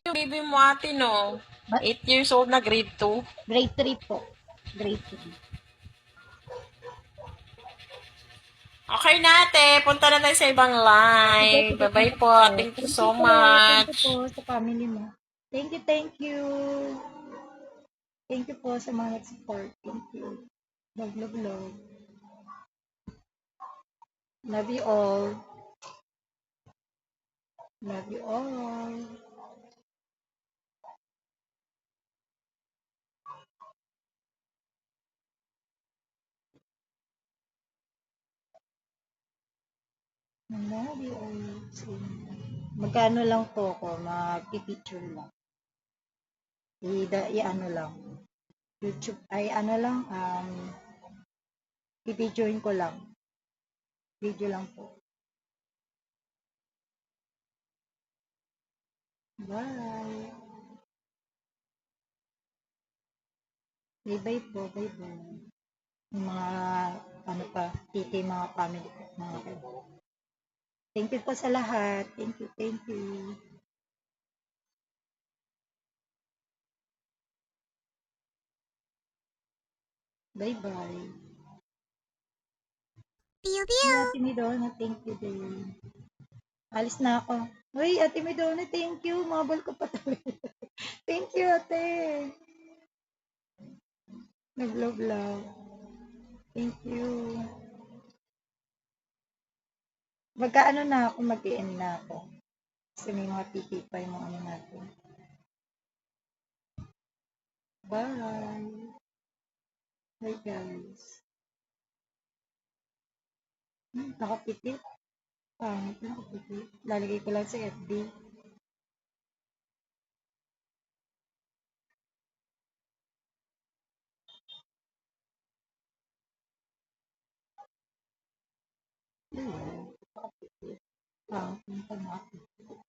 yung baby mo ate, no? 8 years old na, grade 2. Grade 3 po. Grade 3. Okay na ate, punta na tayo sa ibang live. Sige, Bye-bye po. Thank you thank so you po. Thank you much. po sa family mo. Thank you, thank you. Thank you po sa mga nag-support. Thank you. Love, love, love. Love you all. Love you all. Love you all. Magkano lang po ako, mag-picture lang. I-ano lang. YouTube, ay ano lang, i-videoin ko lang. Video lang po. Bye. Bye-bye po, bye-bye. Yung mga, ano pa, titi, mga family ko, mga kaibigan. Thank you po sa lahat. Thank you, thank you. Bye-bye. Pew Ate Midona, thank you din. Alis na ako. Uy, Ate Midona, thank you. Mabal ko pa talaga. Thank you, ate. Nag-love love. Thank you. Magkaano na ako, mag-end na ako. Kasi may mga titi pa yung mga ano natin. Bye. Bye, guys. Nakapitit. Pangit, nakapitit. Lalagay ko lang sa FB. Nakapitit. Pangit, nakapitit.